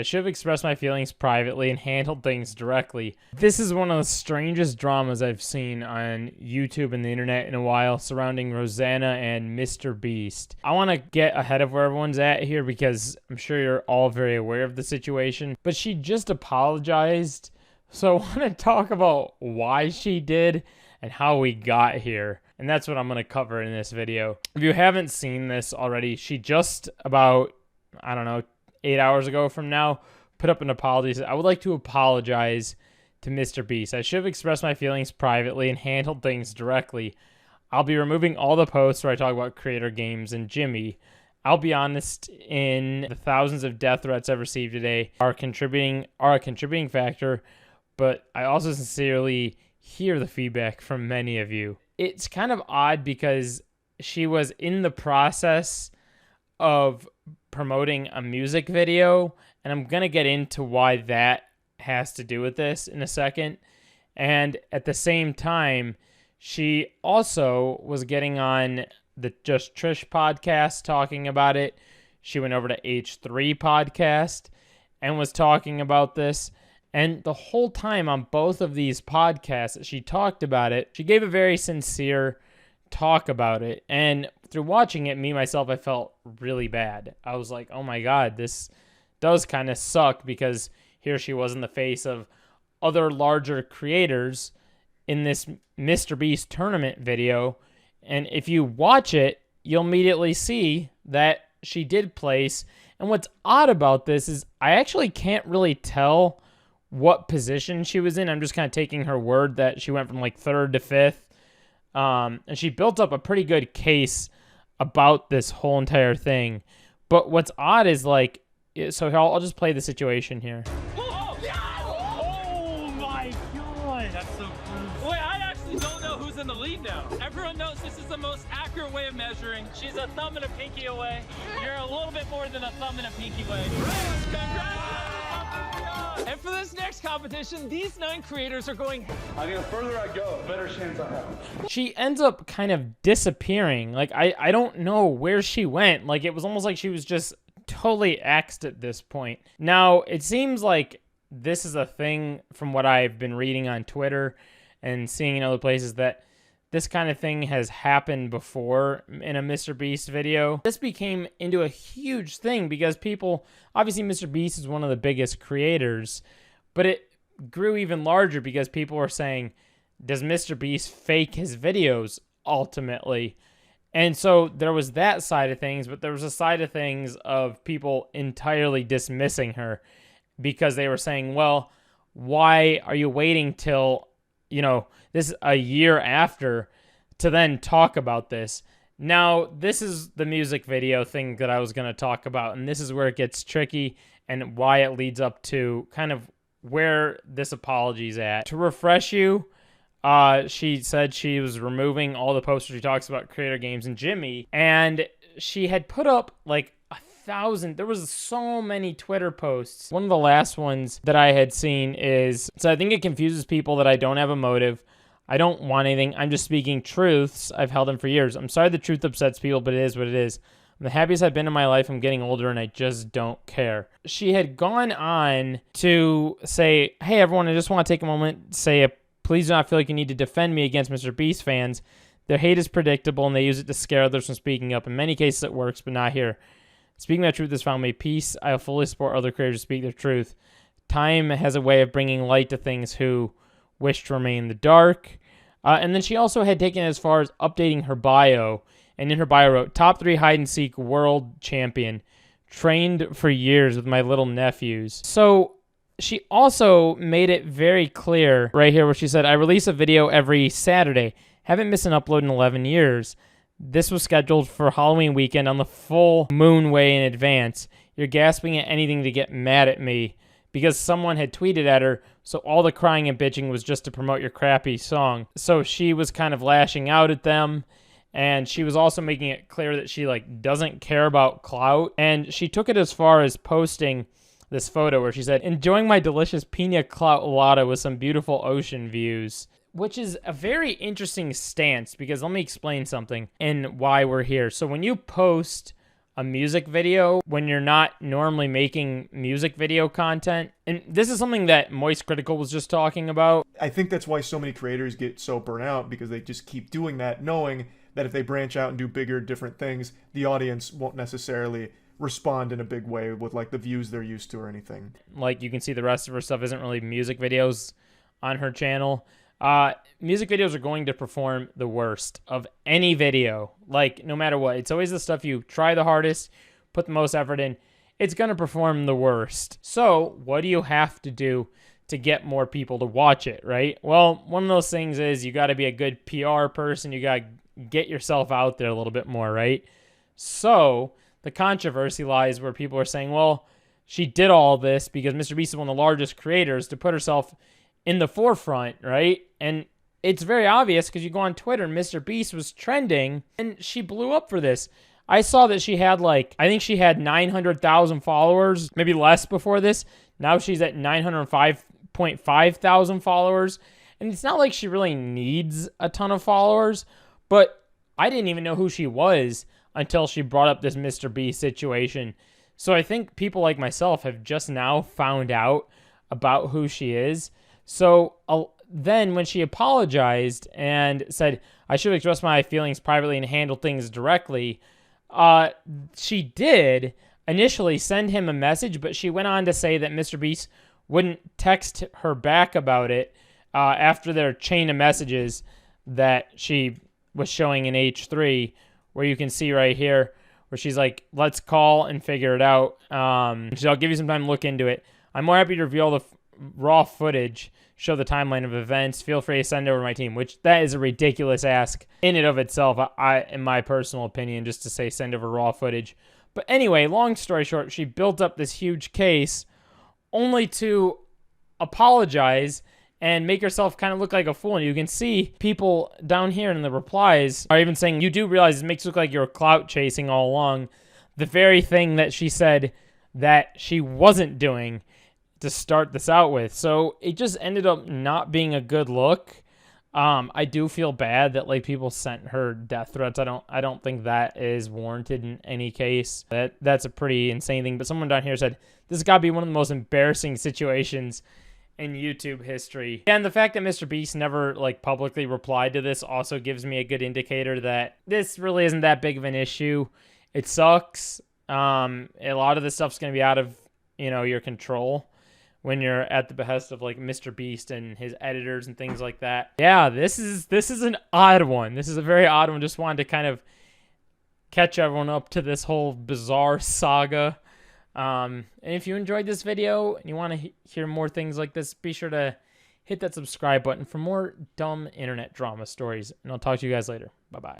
I should have expressed my feelings privately and handled things directly. This is one of the strangest dramas I've seen on YouTube and the internet in a while surrounding Rosanna and Mr. Beast. I want to get ahead of where everyone's at here because I'm sure you're all very aware of the situation, but she just apologized. So I want to talk about why she did and how we got here. And that's what I'm going to cover in this video. If you haven't seen this already, she just about, 8 hours ago from now, put up an apology. Said, I would like to apologize to Mr. Beast. I should have expressed my feelings privately and handled things directly. I'll be removing all the posts where I talk about creator games and Jimmy. I'll be honest, in the thousands of death threats I've received today are a contributing factor, but I also sincerely hear the feedback from many of you. It's kind of odd because she was in the process of promoting a music video, and I'm going to get into why that has to do with this in a second. And at the same time, she also was getting on the Just Trish podcast talking about it. She went over to H3 podcast and was talking about this. And the whole time on both of these podcasts that she talked about it, she gave a very sincere talk about it. And through watching it, myself, I felt really bad. I was like, oh my God, this does kind of suck because here she was in the face of other larger creators in this Mr. Beast tournament video. And if you watch it, you'll immediately see that she did place. And what's odd about this is I actually can't really tell what position she was in. I'm just kind of taking her word that she went from like 3rd to 5th. And she built up a pretty good case about this whole entire thing. But what's odd is like, so I'll just play the situation here. Oh, oh my God. That's so cool. Wait, I actually don't know who's in the lead now. Everyone knows this is the most accurate way of measuring. She's a thumb and a pinky away. You're a little bit more than a thumb and a pinky away. Congratulations! And for this next competition, these 9 creators are going. I think the further I go, the better chance I have. She ends up kind of disappearing. Like, I don't know where she went. Like, it was almost like she was just totally axed at this point. Now, it seems like this is a thing from what I've been reading on Twitter and seeing in other places that this kind of thing has happened before in a Mr. Beast video. This became into a huge thing because people, obviously Mr. Beast is one of the biggest creators, but it grew even larger because people were saying, does Mr. Beast fake his videos ultimately? And so there was that side of things, but there was a side of things of people entirely dismissing her because they were saying, well, why are you waiting till, this a year after to then talk about this? Now, this is the music video thing that I was going to talk about, and this is where it gets tricky and why it leads up to kind of where this apology's at. To refresh you, she said she was removing all the posters she talks about creator games and Jimmy, and she had put up like 1,000. There was so many Twitter posts. One of the last ones that I had seen is, so I think it confuses people that I don't have a motive. I don't want anything. I'm just speaking truths. I've held them for years. I'm sorry the truth upsets people, but it is what it is. I'm the happiest I've been in my life. I'm getting older and I just don't care. She had gone on to say, hey, everyone, I just want to take a moment, say, please do not feel like you need to defend me against Mr. Beast fans. Their hate is predictable and they use it to scare others from speaking up. In many cases it works, but not here. Speaking my truth has found me peace. I will fully support other creators to speak their truth. Time has a way of bringing light to things who wish to remain in the dark. And then she also had taken it as far as updating her bio. And in her bio wrote, top 3 hide-and-seek world champion. Trained for years with my little nephews. So she also made it very clear right here where she said, I release a video every Saturday. Haven't missed an upload in 11 years. This was scheduled for Halloween weekend on the full moon way in advance. You're gasping at anything to get mad at me because someone had tweeted at her, so all the crying and bitching was just to promote your crappy song. So she was kind of lashing out at them, and she was also making it clear that she doesn't care about clout. And she took it as far as posting this photo where she said, enjoying my delicious pina colada with some beautiful ocean views. Which is a very interesting stance because let me explain something and why we're here. So when you post a music video when you're not normally making music video content. And this is something that Moist Critical was just talking about. I think that's why so many creators get so burnt out, because they just keep doing that, knowing that if they branch out and do bigger, different things, the audience won't necessarily respond in a big way with like the views they're used to or anything. Like you can see the rest of her stuff isn't really music videos on her channel. Music videos are going to perform the worst of any video, like no matter what. It's always the stuff you try the hardest, put the most effort in. It's going to perform the worst. So what do you have to do to get more people to watch it, right? Well, one of those things is you got to be a good PR person. You got to get yourself out there a little bit more, right? So the controversy lies where people are saying, well, she did all this because Mr. Beast is one of the largest creators to put herself in the forefront, right? And it's very obvious because you go on Twitter and Mr. Beast was trending and she blew up for this. I saw that she had I think she had 900,000 followers, maybe less before this. Now she's at 905.5 thousand followers. And it's not like she really needs a ton of followers, but I didn't even know who she was until she brought up this Mr. Beast situation. So I think people like myself have just now found out about who she is. So then when she apologized and said, I should express my feelings privately and handle things directly, she did initially send him a message, but she went on to say that Mr. Beast wouldn't text her back about it after their chain of messages that she was showing in H3, where you can see right here where she's like, let's call and figure it out. I'll give you some time to look into it. I'm more happy to reveal the raw footage, show the timeline of events. Feel free to send over to my team, which that is a ridiculous ask in and of itself, in my personal opinion, just to say send over raw footage. But anyway, long story short, she built up this huge case only to apologize and make herself kind of look like a fool. And you can see people down here in the replies are even saying, you do realize it makes it look like you're clout chasing all along. The very thing that she said that she wasn't doing to start this out with. So it just ended up not being a good look. I do feel bad that people sent her death threats. I don't think that is warranted in any case. That's a pretty insane thing. But someone down here said this has got to be one of the most embarrassing situations in YouTube history. And the fact that Mr. Beast never publicly replied to this also gives me a good indicator that this really isn't that big of an issue. It sucks. A lot of this stuff's going to be out of your control when you're at the behest of Mr. Beast and his editors and things like that. Yeah, this is an odd one. This is a very odd one. Just wanted to kind of catch everyone up to this whole bizarre saga. And if you enjoyed this video and you want to hear more things like this, be sure to hit that subscribe button for more dumb internet drama stories. And I'll talk to you guys later. Bye-bye.